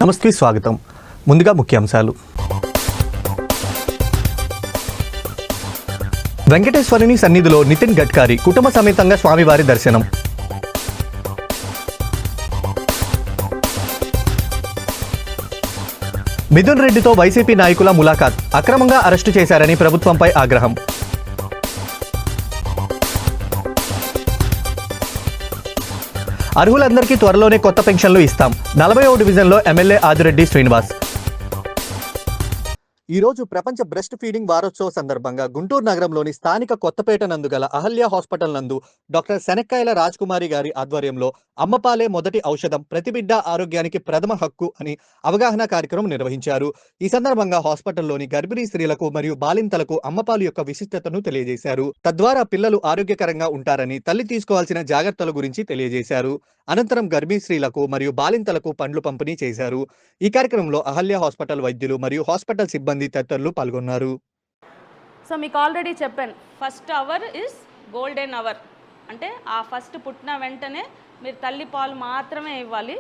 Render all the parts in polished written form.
నమస్తే, స్వాగతం. ముందుగా ముఖ్యాంశాలు. వెంకటేశ్వరుని సన్నిధిలో నితిన్ గడ్కరీ కుటుంబ సమేతంగా స్వామివారి దర్శనం. మిథున్ రెడ్డితో వైసీపీ నాయకుల ములాఖాత్, అక్రమంగా అరెస్టు చేశారని ప్రభుత్వంపై ఆగ్రహం. అర్హులందరికీ త్వరలోనే కొత్త పెన్షన్లు ఇస్తాం. 40వ డివిజన్లో ఎమ్మెల్యే ఆదిరెడ్డి శ్రీనివాస్. ఈరోజు ప్రపంచ బ్రెస్ట్ ఫీడింగ్ వారోత్సవ సందర్భంగా గుంటూరు నగరంలోని స్థానిక కొత్తపేట నందు గల అహల్య హాస్పిటల్ నందు డాక్టర్ శనక్కాయల రాజ్కుమారి గారి ఆధ్వర్యంలో అమ్మపాలే మొదటి ఔషధం, ప్రతి బిడ్డ ఆరోగ్యానికి ప్రథమ హక్కు అని అవగాహన కార్యక్రమం నిర్వహించారు. ఈ సందర్భంగా హాస్పిటల్లోని గర్భిణీ స్త్రీలకు మరియు బాలింతలకు అమ్మపాలు యొక్క విశిష్టతను తెలియజేశారు. తద్వారా పిల్లలు ఆరోగ్యకరంగా ఉంటారని, తల్లి తీసుకోవాల్సిన జాగ్రత్తల గురించి తెలియజేశారు. అనంతరం గర్భిణీ స్త్రీలకు మరియు బాలింతలకు పండ్లు పంపిణీ చేశారు. ఈ కార్యక్రమంలో అహల్య హాస్పిటల్ వైద్యులు మరియు హాస్పిటల్ సిబ్బంది తదితరులు పాల్గొన్నారు. సో మీకు ఆల్రెడీ చెప్పాను, first hour is golden hour. అంటే ఆ ఫస్ట్ పుట్టిన వెంటనే మీరు తల్లిపాలు మాత్రమే ఇవ్వాలి.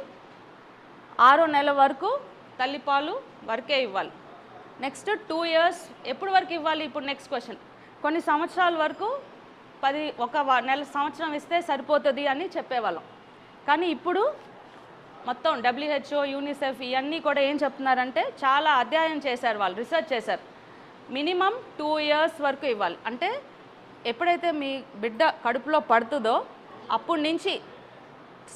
6వ నెల వరకు తల్లిపాలు వరకే ఇవ్వాలి. నెక్స్ట్ 2 years ఎప్పుడు వరకు ఇవ్వాలి? ఇప్పుడు నెక్స్ట్ క్వశ్చన్. కొన్ని సంవత్సరాల వరకు ఒక సంవత్సరం ఇస్తే సరిపోతుంది అని చెప్పేవాళ్ళం. కానీ ఇప్పుడు మొత్తం WHO, యూనిసెఫ్ ఇవన్నీ కూడా ఏం చెప్తున్నారంటే, చాలా అధ్యయనం చేశారు, వాళ్ళు రీసెర్చ్ చేశారు. మినిమం 2 years వరకు ఇవ్వాలి. అంటే ఎప్పుడైతే మీ బిడ్డ కడుపులో పడుతుందో అప్పటి నుంచి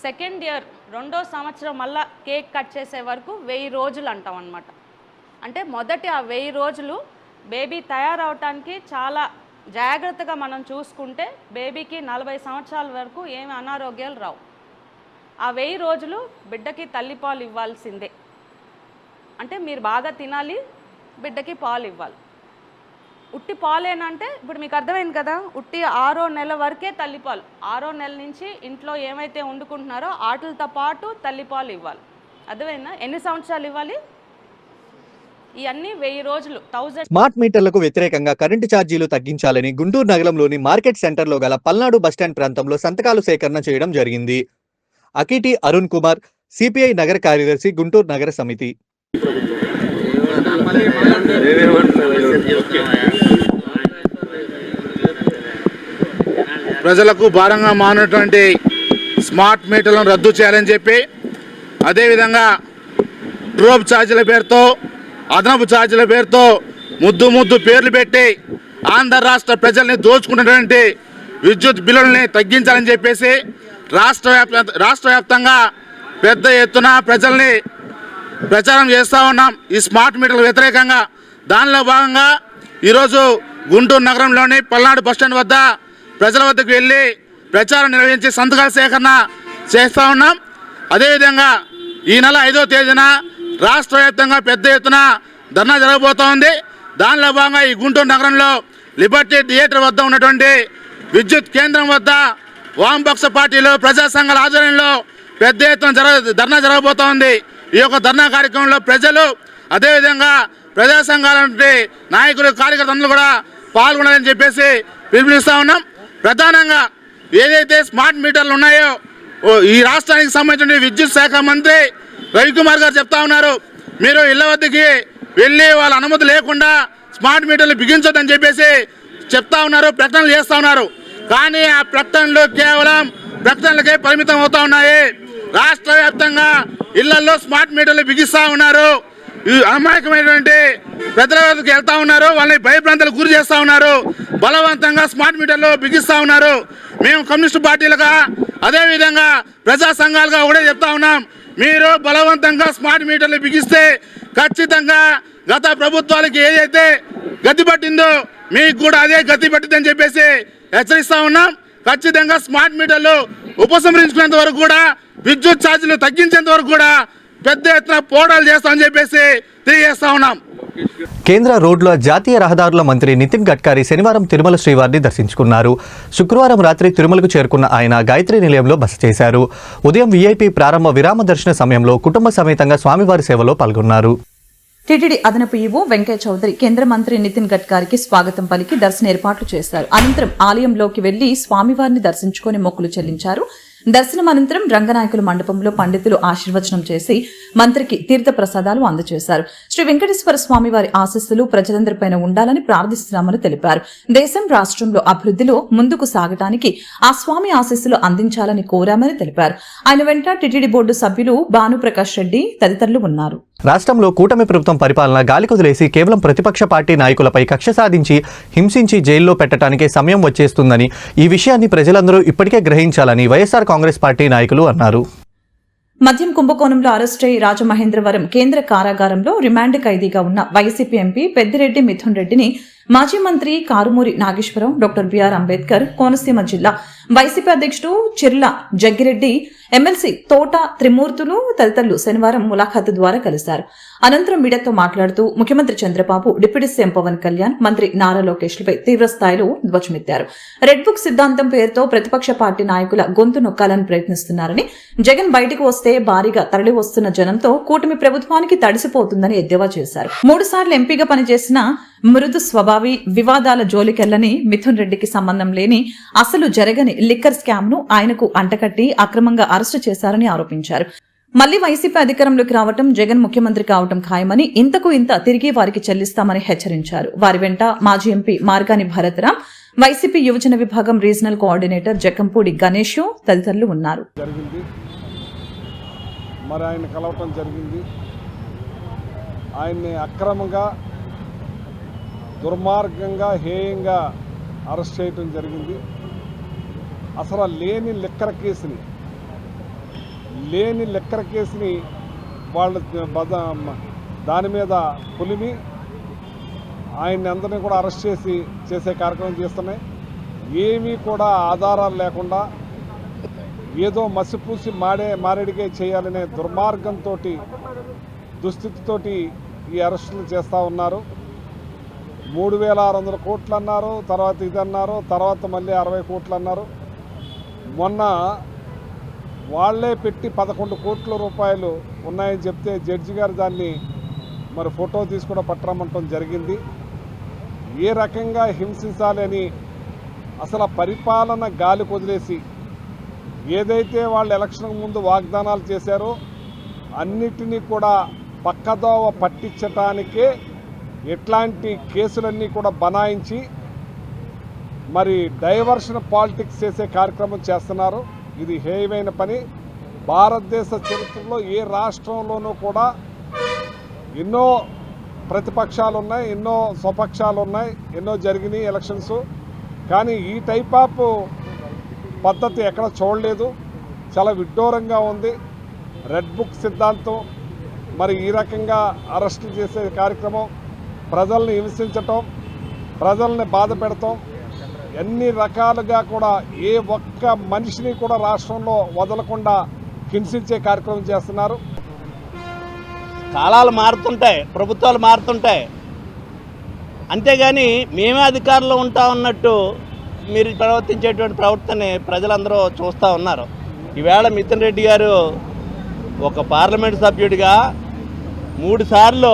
సెకండ్ ఇయర్ 2వ సంవత్సరం మళ్ళా కేక్ కట్ చేసే వరకు 1000 రోజులు అంటాం అన్నమాట. అంటే మొదటి ఆ 1000 రోజులు బేబీ తయారవటానికి చాలా జాగ్రత్తగా మనం చూసుకుంటే బేబీకి 40 సంవత్సరాల వరకు ఏమి అనారోగ్యాలు రావు. ఆ 1000 రోజులు బిడ్డకి తల్లిపాలు ఇవ్వాల్సిందే. అంటే మీరు బాగా తినాలి, బిడ్డకి పాలు ఇవ్వాలి. ఉట్టి పాలేనంటే ఇప్పుడు మీకు అర్థమైంది కదా, ఉట్టి 6వ నెల వరకే తల్లిపాలు. 6వ నెల నుంచి ఇంట్లో ఏమైతే వండుకుంటున్నారో వాటితో పాటు తల్లిపాలు ఇవ్వాలి. అర్థమైందా? ఎన్ని సంవత్సరాలు ఇవ్వాలి? ఇవన్నీ 1000 రోజులు. 1000 స్మార్ట్ మీటర్లకు వ్యతిరేకంగా కరెంటు ఛార్జీలు తగ్గించాలని గుంటూరు నగరంలోని మార్కెట్ సెంటర్లో గల పల్నాడు బస్టాండ్ ప్రాంతంలో సంతకాలు సేకరణ చేయడం జరిగింది. అకిటి అరుణ్ కుమార్, సిపిఐ నగర కార్యదర్శి, గుంటూరు నగర సమితి. ప్రజలకు భారంగా మారినటువంటి స్మార్ట్ మీటర్లను రద్దు చేయాలని చెప్పి, అదేవిధంగా డ్రోప్ ఛార్జీల పేరుతో, అదనపు ఛార్జీల పేరుతో ముద్దు పేర్లు పెట్టి ఆంధ్ర రాష్ట్ర ప్రజల్ని దోచుకున్నటువంటి విద్యుత్ బిల్లుల్ని తగ్గించాలని చెప్పేసి రాష్ట్ర వ్యాప్తంగా పెద్ద ఎత్తున ప్రజల్ని ప్రచారం చేస్తూ ఉన్నాం ఈ స్మార్ట్ మీటర్ల వ్యతిరేకంగా. దానిలో భాగంగా ఈరోజు గుంటూరు నగరంలోని పల్నాడు బస్టాండ్ వద్ద ప్రజల వద్దకు వెళ్ళి ప్రచారం నిర్వహించి సంతకాల సేకరణ చేస్తూ ఉన్నాం. అదేవిధంగా ఈ నెల 5వ తేదీన రాష్ట్ర వ్యాప్తంగా పెద్ద ఎత్తున ధర్నా జరగబోతూ ఉంది. దానిలో భాగంగా ఈ గుంటూరు నగరంలో లిబర్టీ థియేటర్ వద్ద ఉన్నటువంటి విద్యుత్ కేంద్రం వద్ద వామపక్ష పార్టీలు, ప్రజా సంఘాల ఆధ్వర్యంలో పెద్ద ఎత్తున ధర్నా జరగబోతూ ఉంది. ఈ యొక్క ధర్నా కార్యక్రమంలో ప్రజలు, అదేవిధంగా ప్రజా సంఘాల నాయకులు, కార్యకర్తలు కూడా పాల్గొనాలని చెప్పేసి పిలుపునిస్తూ ఉన్నాం. ప్రధానంగా ఏదైతే స్మార్ట్ మీటర్లు ఉన్నాయో ఈ రాష్ట్రానికి సంబంధించిన విద్యుత్ శాఖ మంత్రి రవికుమార్ గారు చెప్తా ఉన్నారు, మీరు ఇళ్ల వద్దకి వెళ్ళి వాళ్ళ అనుమతి లేకుండా స్మార్ట్ మీటర్లు బిగించొద్దని చెప్పేసి చెప్తా ఉన్నారు, ప్రకటనలు చేస్తూ ఉన్నారు. కానీ ఆ ప్రకటనలు కేవలం ప్రకటనలకే పరిమితం అవుతా ఉన్నాయి. రాష్ట్ర వ్యాప్తంగా ఇళ్లలో స్మార్ట్ మీటర్లు బిగిస్తూ ఉన్నారు. అమాయకమైనటువంటి ప్రజల వద్దకు వెళ్తా ఉన్నారు, వాళ్ళని భయభ్రాంతులకు గురి చేస్తూ ఉన్నారు, బలవంతంగా స్మార్ట్ మీటర్లు బిగిస్తూ ఉన్నారు. మేము కమ్యూనిస్టు పార్టీలుగా, అదేవిధంగా ప్రజా సంఘాలుగా ఒకటే చెప్తా ఉన్నాం, మీరు బలవంతంగా స్మార్ట్ మీటర్లు బిగిస్తే ఖచ్చితంగా గత ప్రభుత్వాలకి ఏదైతే గతి పట్టిందో మీకు కూడా అదే గతి పట్టిందని చెప్పేసి హెచ్చరిస్తూ ఉన్నాం. ఖచ్చితంగా స్మార్ట్ మీటర్లు ఉపసంహరించుకునేంత వరకు కూడా, విద్యుత్ ఛార్జీలు తగ్గించేంత వరకు కూడా పెద్ద ఎత్తున పోరాటాలు చేస్తామని చెప్పేసి తెలియజేస్తా ఉన్నాం. కేంద్ర రోడ్ల జాతీయ రహదారుల మంత్రి నితిన్ గడ్కరీ శనివారం తిరుమల శ్రీవారిని దర్శించుకున్నారు. శుక్రవారం రాత్రి తిరుమలకు చేరుకున్న ఆయన గాయత్రి నిలయంలో బస చేశారు. ఉదయం వీఐపీ ప్రారంభ విరామ దర్శన సమయంలో కుటుంబ సమేతంగా స్వామివారి సేవలో పాల్గొన్నారు. టీటీడీ అదనపు ఈవో వెంకయ్య చౌదరి కేంద్ర మంత్రి నితిన్ గడ్కరీకి స్వాగతం పలికి దర్శన ఏర్పాట్లు చేశారు. అనంతరం ఆలయంలోకి వెళ్లి స్వామివారిని దర్శించుకుని మొక్కులు చెల్లించారు. దర్శనం అనంతరం రంగనాయకుల మండపంలో పండితులు ఆశీర్వచనం చేసి మంత్రికి తీర్థ ప్రసాదాలు అందజేశారు. శ్రీ వెంకటేశ్వర స్వామి వారి ఆశీస్సులు ప్రజలందరిపైన ఉండాలని ప్రార్థిస్తున్నామని తెలిపారు. దేశం రాష్ట్రంలో అభివృద్ధిలో ముందుకు సాగటానికి ఆ స్వామి ఆశీస్సులు అందించాలని కోరామని తెలిపారు. ఆయన వెంట టీటీడీ బోర్డు సభ్యులు భానుప్రకాష్ రెడ్డి తదితరులు ఉన్నారు. రాష్ట్రంలో కూటమి ప్రభుత్వం పరిపాలన గాలికొదిలేసి కేవలం ప్రతిపక్ష పార్టీ నాయకులపై కక్ష సాధించి హింసించి జైల్లో పెట్టడానికే సమయం వచ్చేస్తుందని, ఈ విషయాన్ని ప్రజలందరూ ఇప్పటికే గ్రహించాలని వైఎస్ఆర్ కాంగ్రెస్ పార్టీ నాయకులు అన్నారు. మద్యం కుంభకోణంలో అరెస్టై రాజమహేంద్రవరం కేంద్ర కారాగారంలో రిమాండ్ ఖైదీగా ఉన్న వైసీపీ ఎంపీ పెద్దిరెడ్డి మిథున్ రెడ్డిని మాజీ మంత్రి కారుమూరి నాగేశ్వరరావు, డాక్టర్ బిఆర్ అంబేద్కర్, కోనసీమ జిల్లా వైసీపీ అధ్యక్షుడు చిర్ల జగ్గిరెడ్డి, ఎమ్మెల్సీ తోట త్రిమూర్తులు తదితరులు శనివారం ములాఖాతు ద్వారా కలిశారు. అనంతరం మీడియాతో మాట్లాడుతూ ముఖ్యమంత్రి చంద్రబాబు, డిప్యూటీ సీఎం పవన్ కళ్యాణ్, మంత్రి నారా లోకేష్లపై తీవ్రస్థాయిలో ధ్వజమెత్తారు. రెడ్ బుక్ సిద్ధాంతం పేరుతో ప్రతిపక్ష పార్టీ నాయకుల గొంతు నొక్కాలని ప్రయత్నిస్తున్నారని, జగన్ బయటకు వస్తే భారీగా తరలి వస్తున్న జనంతో కూటమి ప్రభుత్వానికి తడిసిపోతుందని ఎద్దేవా చేశారు. 3 సార్లు ఎంపీగా పనిచేసిన మృదు స్వభావి, వివాదాల జోలికెళ్లని మిథున్ రెడ్డికి సంబంధం లేని, అసలు జరగని లిక్కర్ స్కామ్ ను ఆయనకు అంటకట్టి అక్రమంగా అరెస్టు చేశారని ఆరోపించారు. మళ్లీ వైసీపీ అధికారంలోకి రావటం, జగన్ ముఖ్యమంత్రి కావటం ఖాయమని, ఇంతకు ఇంత తిరిగి వారికి చెల్లిస్తామని హెచ్చరించారు. వారి వెంట మాజీ ఎంపీ మార్గాని భరతరాం, వైసీపీ యువజన విభాగం రీజనల్ కోఆర్డినేటర్ జక్కంపూడి గణేష్ తదితరులు ఉన్నారు. మరి ఆయన కలవటం జరిగింది. ఆయన్ని అక్రమంగా, దుర్మార్గంగా, హేయంగా అరెస్ట్ చేయటం జరిగింది. అసలు లేని లిక్కర్ కేసుని వాళ్ళు దాని మీద పులిమి ఆయన్ని అందరినీ కూడా అరెస్ట్ చేసే కార్యక్రమం చేస్తున్నాయి. ఏమీ కూడా ఆధారాలు లేకుండా ఏదో మసిపూసి మారేడికే చేయాలనే దుర్మార్గంతో, దుస్థితితోటి ఈ అరెస్టులు చేస్తూ ఉన్నారు. 3600 కోట్లు అన్నారు, తర్వాత ఇది అన్నారు, తర్వాత మళ్ళీ 60 కోట్లు అన్నారు. మొన్న వాళ్లే పెట్టి 11 కోట్ల రూపాయలు ఉన్నాయని చెప్తే జడ్జి గారు దాన్ని మరి ఫోటో తీసి కూడా పట్టరమంటం జరిగింది. ఏ రకంగా హింసించాలి అని అసలు పరిపాలన గాలి కొదిలేసి ఏదైతే వాళ్ళు ఎలక్షన్ ముందు వాగ్దానాలు చేశారో అన్నిటినీ కూడా పక్కదోవ పట్టించటానికే ఎట్లాంటి కేసులన్నీ కూడా బనాయించి మరి డైవర్షన్ పాలిటిక్స్ చేసే కార్యక్రమం చేస్తున్నారు. ఇది హేయమైన పని. భారతదేశ చరిత్రలో ఏ రాష్ట్రంలోనూ కూడా ఎన్నో ప్రతిపక్షాలు ఉన్నాయి, ఎన్నో స్వపక్షాలు ఉన్నాయి, ఎన్నో జరిగినాయి ఎలక్షన్స్. కానీ ఈ టైప్ ఆఫ్ పద్ధతి ఎక్కడ చూడలేదు. చాలా విడ్డూరంగా ఉంది. రెడ్ బుక్ సిద్ధాంతం, మరి ఈ రకంగా అరెస్టులు చేసే కార్యక్రమం, ప్రజల్ని హింసించటం, ప్రజల్ని బాధ పెడతాం, ఎన్ని రకాలుగా కూడా ఏ ఒక్క మనిషిని కూడా రాష్ట్రంలో వదలకుండా హింసించే కార్యక్రమం చేస్తున్నారు. కాలాలు మారుతుంటాయి, ప్రభుత్వాలు మారుతుంటాయి, అంతేగాని మేమే అధికారంలో ఉంటా ఉన్నట్టు మీరు ప్రవర్తించేటువంటి ప్రవర్తనని ప్రజలందరూ చూస్తూ ఉన్నారు. ఈవేళ మిథున్ రెడ్డి గారు ఒక పార్లమెంట్ సభ్యుడిగా 3 సార్లు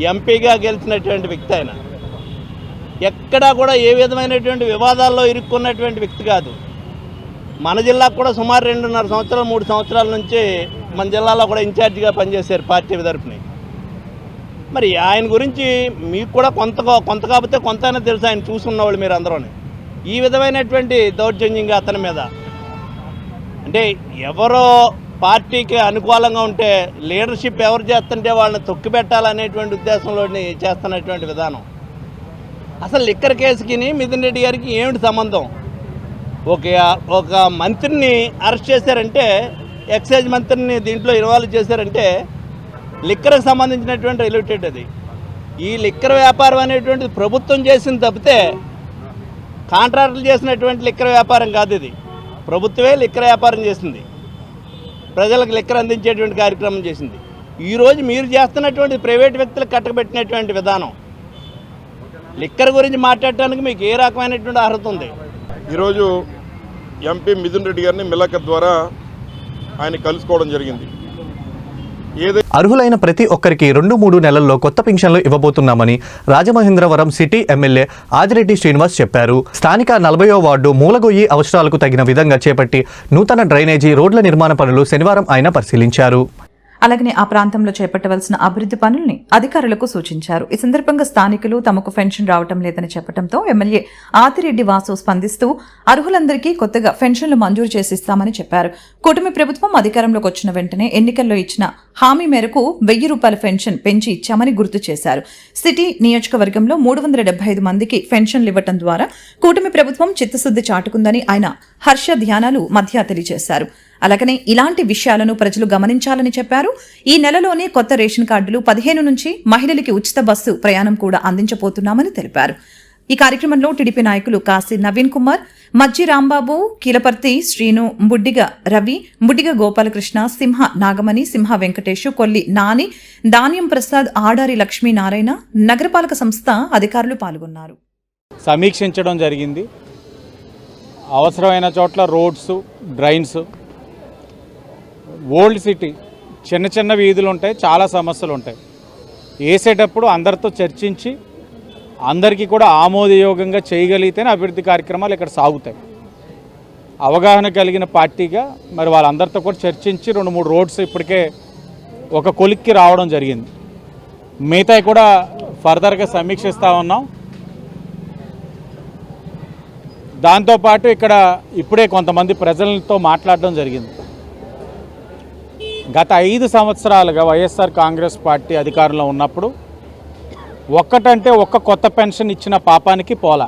ఎంపీగా గెలిచినటువంటి వ్యక్తి. ఆయన ఎక్కడా కూడా ఏ విధమైనటువంటి వివాదాల్లో ఇరుక్కున్నటువంటి వ్యక్తి కాదు. మన జిల్లాకు కూడా సుమారు 2.5 సంవత్సరాలు 3 సంవత్సరాల నుంచి మన జిల్లాలో కూడా ఇన్ఛార్జిగా పనిచేశారు పార్టీ తరపుని. మరి ఆయన గురించి మీకు కూడా కొంత కాకపోతే కొంతైనా తెలుసు, ఆయన చూసున్నవాళ్ళు మీరు అందరూ. ఈ విధమైనటువంటి దౌర్జన్యంగా అతని మీద అంటే ఎవరో పార్టీకి అనుకూలంగా ఉంటే లీడర్షిప్ ఎవరు చేస్తుంటే వాళ్ళని తొక్కిపెట్టాలనేటువంటి ఉద్దేశంలో చేస్తున్నటువంటి విధానం. అసలు లిక్కర్ కేసుకి మిథున్ రెడ్డి గారికి ఏమిటి సంబంధం? ఒక మంత్రిని అరెస్ట్ చేశారంటే, ఎక్సైజ్ మంత్రిని దీంట్లో ఇన్వాల్వ్ చేశారంటే లిక్కర్కి సంబంధించినటువంటి రిలేటెడ్ అది. ఈ లిక్కర్ వ్యాపారం అనేటువంటిది ప్రభుత్వం చేసింది తప్పితే కాంట్రాక్టులు చేసినటువంటి లిక్కర్ వ్యాపారం కాదు. ఇది ప్రభుత్వమే లిక్కర్ వ్యాపారం చేసింది, ప్రజలకు లిక్కర్ అందించేటువంటి కార్యక్రమం చేసింది. ఈరోజు మీరు చేస్తున్నటువంటి ప్రైవేట్ వ్యక్తులకు కట్టబెట్టినటువంటి విధానం, లిక్కర్ గురించి మాట్లాడటానికి మీకు ఏ రకమైనటువంటి అర్హత ఉంది? ఈరోజు ఎంపీ మిథున్ రెడ్డి గారిని మిలాఖత్ ద్వారా ఆయన కలుసుకోవడం జరిగింది. అర్హులైన ప్రతి ఒక్కరికి 2-3 నెలల్లో కొత్త పింఛన్లు ఇవ్వబోతున్నామని రాజమహేంద్రవరం సిటీ ఎమ్మెల్యే ఆదిరెడ్డి శ్రీనివాస్ చెప్పారు. స్థానిక 40వ వార్డు మూలగొయ్యి అవసరాలకు తగిన విధంగా చేపట్టి నూతన డ్రైనేజీ రోడ్ల నిర్మాణ పనులు శనివారం ఆయన పరిశీలించారు. అలాగనే ఆ ప్రాంతంలో చేపట్టవలసిన అభివృద్ధి పనుల్ని అధికారులకు సూచించారు. ఈ సందర్భంగా స్థానికులు తమకు పెన్షన్ రావటం లేదని చెప్పడంతో ఎమ్మెల్యే ఆదిరెడ్డి వాసు స్పందిస్తూ అర్హులందరికీ కొత్తగా పెన్షన్లు మంజూరు చేసిస్తామని చెప్పారు. కూటమి ప్రభుత్వం అధికారంలోకి వచ్చిన వెంటనే ఎన్నికల్లో ఇచ్చిన హామీ మేరకు 1000 రూపాయల పెన్షన్ పెంచి ఇచ్చామని గుర్తు చేశారు. సిటీ నియోజకవర్గంలో 375 మందికి పెన్షన్లు ఇవ్వటం ద్వారా కూటమి ప్రభుత్వం చిత్తశుద్ది చాటుకుందని ఆయన హర్ష ధ్యానాలు మధ్య తెలియజేశారు. అలాగనే ఇలాంటి విషయాలను ప్రజలు గమనించాలని చెప్పారు. ఈ నెలలోనే కొత్త రేషన్ కార్డులు 15 నుంచి మహిళలకి ఉచిత బస్సు ప్రయాణం కూడా అందించబోతున్నామని తెలిపారు. ఈ కార్యక్రమంలో టీడీపీ నాయకులు కాశీ నవీన్ కుమార్, మజ్జి రాంబాబు, కీలపర్తి శ్రీను, బుడ్డిగ రవి, బుడ్డిగ గోపాలకృష్ణ, సింహ నాగమణి, సింహ వెంకటేష్, కొల్లి నాని, ధాన్యం ప్రసాద్, ఆడారి లక్ష్మీనారాయణ, నగరపాలక సంస్థ అధికారులు పాల్గొన్నారు. సమీక్షించడం జరిగింది. అవసరమైన చోట్ల రోడ్స్, డ్రైన్స్, ఓల్డ్ సిటీ చిన్న చిన్న వీధులు ఉంటాయి, చాలా సమస్యలు ఉంటాయి. వేసేటప్పుడు అందరితో చర్చించి అందరికీ కూడా ఆమోదయోగంగా చేయగలిగితేనే అభివృద్ధి కార్యక్రమాలు ఇక్కడ సాగుతాయి. అవగాహన కలిగిన పార్టీగా మరి వాళ్ళందరితో కూడా చర్చించి 2-3 రోడ్స్ ఇప్పటికే ఒక కొలిక్కి రావడం జరిగింది. మిగతాయి కూడా ఫర్దర్గా సమీక్షిస్తూ ఉన్నాం. దాంతోపాటు ఇక్కడ ఇప్పుడే కొంతమంది ప్రజలతో మాట్లాడడం జరిగింది. గత 5 సంవత్సరాలుగా వైఎస్ఆర్ కాంగ్రెస్ పార్టీ అధికారంలో ఉన్నప్పుడు ఒక్క కొత్త పెన్షన్ ఇచ్చిన పాపానికి పోలా.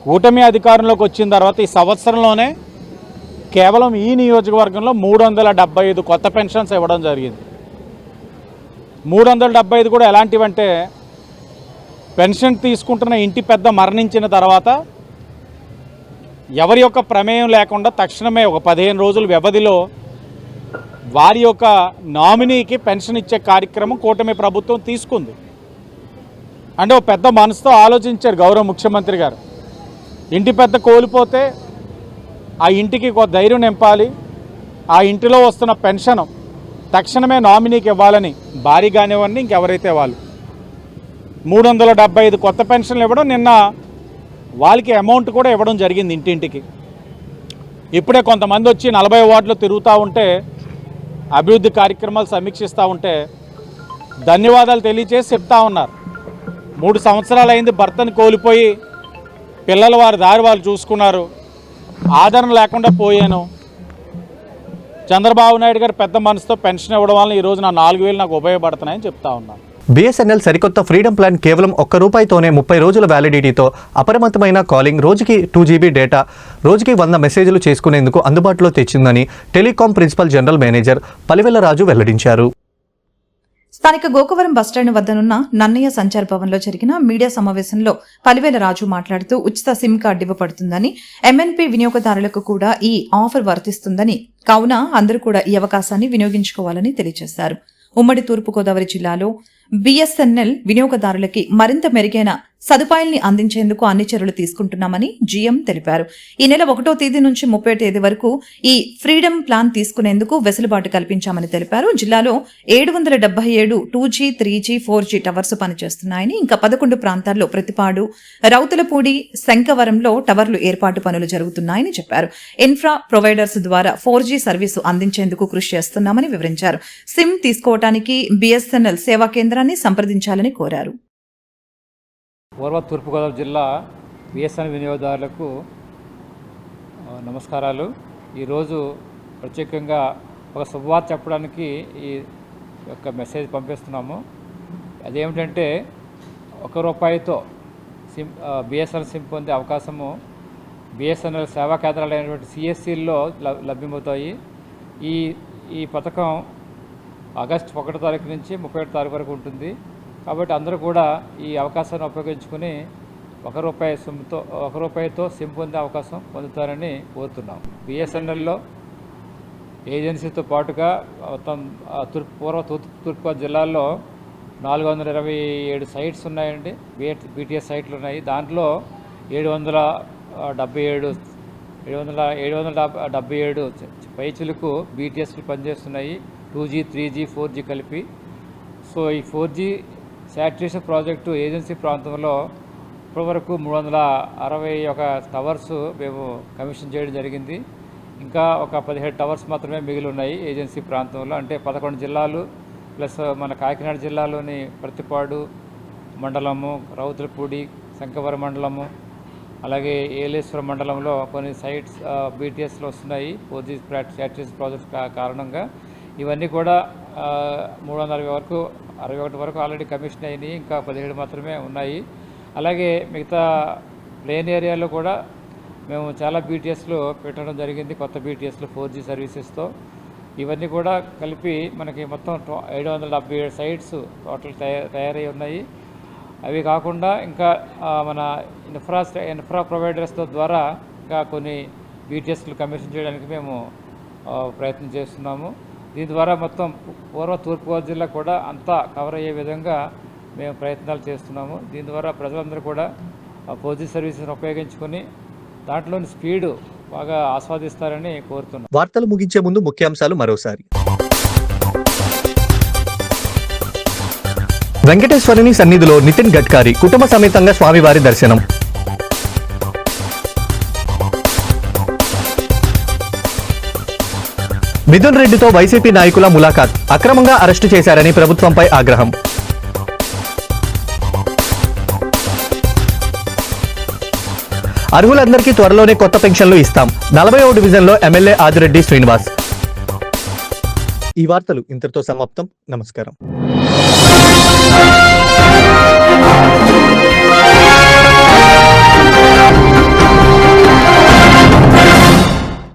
కూటమి అధికారంలోకి వచ్చిన తర్వాత ఈ సంవత్సరంలోనే కేవలం ఈ నియోజకవర్గంలో 375 కొత్త పెన్షన్స్ ఇవ్వడం జరిగింది. 375 కూడా ఎలాంటివంటే పెన్షన్ తీసుకుంటున్న ఇంటి పెద్ద మరణించిన తర్వాత ఎవరి యొక్క ప్రమేయం లేకుండా తక్షణమే ఒక 15 రోజుల వ్యవధిలో వారి యొక్క నామినీకి పెన్షన్ ఇచ్చే కార్యక్రమం కూటమి ప్రభుత్వం తీసుకుంది. అంటే ఒక పెద్ద మనసుతో ఆలోచించారు గౌరవ ముఖ్యమంత్రి గారు. ఇంటి పెద్ద కోల్పోతే ఆ ఇంటికి ఒక ధైర్యం నింపాలి, ఆ ఇంటిలో వస్తున్న పెన్షన్ తక్షణమే నామినీకి ఇవ్వాలని భారీ కానివ్వండి ఇంకెవరైతే వాళ్ళు 375 కొత్త పెన్షన్లు ఇవ్వడం, నిన్న వాళ్ళకి అమౌంట్ కూడా ఇవ్వడం జరిగింది ఇంటింటికి. ఇప్పుడే కొంతమంది వచ్చి 40 వార్డులు తిరుగుతూ ఉంటే అభివృద్ధి కార్యక్రమాలు సమీక్షిస్తూ ఉంటే ధన్యవాదాలు తెలియజేసి చెప్తా ఉన్నారు. 3 సంవత్సరాలు అయింది భర్తను కోల్పోయి, పిల్లల వారి దారి వాళ్ళు చూసుకున్నారు, ఆదరణ లేకుండా పోయాను. చంద్రబాబు నాయుడు గారు పెద్ద మనసుతో పెన్షన్ ఇవ్వడం వల్ల ఈరోజు నా 4000 నాకు ఉపయోగపడుతున్నాయని చెప్తా ఉన్నాను. BSNL సరికొత్త ఫ్రీడమ్ ప్లాన్ కేవలం 1 రూపాయితోనే 30 రోజుల వ్యాలిడిటీతో అపరిమితమైన కాలింగ్, రోజుకి 2 GB డేటా, రోజుకి 100 మెసేజ్లు చేసుకునేందుకు అందుబాటులో తెచ్చిందని టెలికాం ప్రిన్సిపల్ జనరల్ మేనేజర్ పలివెల్లరాజు వెల్లడించారు. స్థానిక గోకవరం బస్టాండ్ వద్దనున్న నన్నయ్య సంచార్ భవన్లో జరిగిన మీడియా సమావేశంలో పలివెల్లరాజు మాట్లాడుతూ ఉచిత సిమ్ కార్డు ఇవ్వబడుతుందని, MNP వినియోగదారులకు కూడా ఈ ఆఫర్ వర్తిస్తుందని, కావున అందరూ కూడా ఈ అవకాశాన్ని వినియోగించుకోవాలని తెలియజేశారు. ఉమ్మడి తూర్పుగోదావరి జిల్లాలో BSNL వినియోగదారులకి మరింత మెరుగైన సదుపాయాల్ని అందించేందుకు అన్ని చర్యలు తీసుకుంటున్నామని GM తెలిపారు. ఈ నెల 1వ తేదీ నుంచి 30వ తేదీ వరకు ఈ ఫ్రీడమ్ ప్లాన్ తీసుకునేందుకు వెసులుబాటు కల్పించామని తెలిపారు. జిల్లాలో 777 2G, 3G, 4G టవర్స్ పనిచేస్తున్నాయని, ఇంకా 11 ప్రాంతాల్లో ప్రతిపాడు, రౌతులపూడి, శంకవరంలో టవర్లు ఏర్పాటు పనులు జరుగుతున్నాయని చెప్పారు. ఇన్ఫ్రా ప్రొవైడర్స్ ద్వారా 4G సర్వీసు అందించేందుకు కృషి చేస్తున్నామని వివరించారు. సిమ్ తీసుకోవడానికి BSNL సేవా కేంద్రాన్ని సంప్రదించాలని కోరారు. పూర్వ తూర్పుగోదావరి జిల్లా BSNL వినియోగదారులకు నమస్కారాలు. ఈరోజు ప్రత్యేకంగా ఒక శుభవార్త చెప్పడానికి ఈ యొక్క మెసేజ్ పంపిస్తున్నాము. అదేమిటంటే 1 రూపాయితో BSNL సిమ్ పొందే అవకాశము BSNL సేవా కేంద్రాలు అయినటువంటి CSCల్లో లభ్యమవుతాయి. ఈ పథకం ఆగస్టు 1వ తారీఖు నుంచి 31వ తారీఖు వరకు ఉంటుంది. కాబట్టి అందరూ కూడా ఈ అవకాశాన్ని ఉపయోగించుకుని 1 రూపాయితో సిమ్ పొందే అవకాశం పొందుతారని కోరుతున్నాం. BSNLలో ఏజెన్సీతో పాటుగా మొత్తం తూర్పుగోదావరి జిల్లాల్లో 427 సైట్స్ ఉన్నాయండి. BTS సైట్లు ఉన్నాయి. దాంట్లో 777 పైచులకు BTSలు పనిచేస్తున్నాయి. 2G 3G 4G కలిపి. సో ఈ 4G శాటిలైజేషన్ ప్రాజెక్టు ఏజెన్సీ ప్రాంతంలో ఇప్పటివరకు 361 టవర్స్ మేము కమిషన్ చేయడం జరిగింది. ఇంకా ఒక 17 టవర్స్ మాత్రమే మిగిలి ఉన్నాయి ఏజెన్సీ ప్రాంతంలో. అంటే 11 జిల్లాలు ప్లస్ మన కాకినాడ జిల్లాలోని ప్రతిపాడు మండలము, రౌతులపూడి, శంకవరం మండలము, అలాగే ఏలేశ్వరం మండలంలో కొన్ని సైట్స్ బీటీఎస్లో వస్తున్నాయి 4G శాటిలైజేషన్ ప్రాజెక్ట్ కారణంగా. ఇవన్నీ కూడా 361 వరకు ఆల్రెడీ కమిషన్ అయినాయి, ఇంకా 17 మాత్రమే ఉన్నాయి. అలాగే మిగతా ప్లేన్ ఏరియాలో కూడా మేము చాలా బీటీఎస్లు పెట్టడం జరిగింది, కొత్త బీటీఎస్లు 4G సర్వీసెస్తో. ఇవన్నీ కూడా కలిపి మనకి మొత్తం 777 సైట్స్ టోటల్ తయారై ఉన్నాయి. అవి కాకుండా ఇంకా మన ఇన్ఫ్రా ప్రొవైడర్స్తో ద్వారా ఇంకా కొన్ని బీటీఎస్లు కమిషన్ చేయడానికి మేము ప్రయత్నం చేస్తున్నాము. దీని ద్వారా మొత్తం తూర్పుగోదావరి జిల్లా కూడా అంతా కవర్ అయ్యే విధంగా మేము ప్రయత్నాలు చేస్తున్నాము. దీని ద్వారా ప్రజలందరూ కూడా 4G సర్వీసెస్ని ఉపయోగించుకొని దాంట్లోని స్పీడు బాగా ఆస్వాదిస్తారని కోరుతున్నాం. వార్తలు ముగించే ముందు ముఖ్యాంశాలు మరోసారి. వెంకటేశ్వరుని సన్నిధిలో నితిన్ గడ్కరీ కుటుంబ సమేతంగా స్వామివారి దర్శనం. మిథున్ రెడ్డితో వైసీపీ నాయకుల ములాఖాత్, అక్రమంగా అరెస్టు చేశారని ప్రభుత్వంపై ఆగ్రహం. అర్హులందరికీ త్వరలోనే కొత్త పెన్షన్లు ఇస్తాం, 40వ డివిజన్లో ఎమ్మెల్యే ఆదిరెడ్డి శ్రీనివాస్. ఈ వార్తలు ఇంతటితో సమాప్తం. నమస్కారం.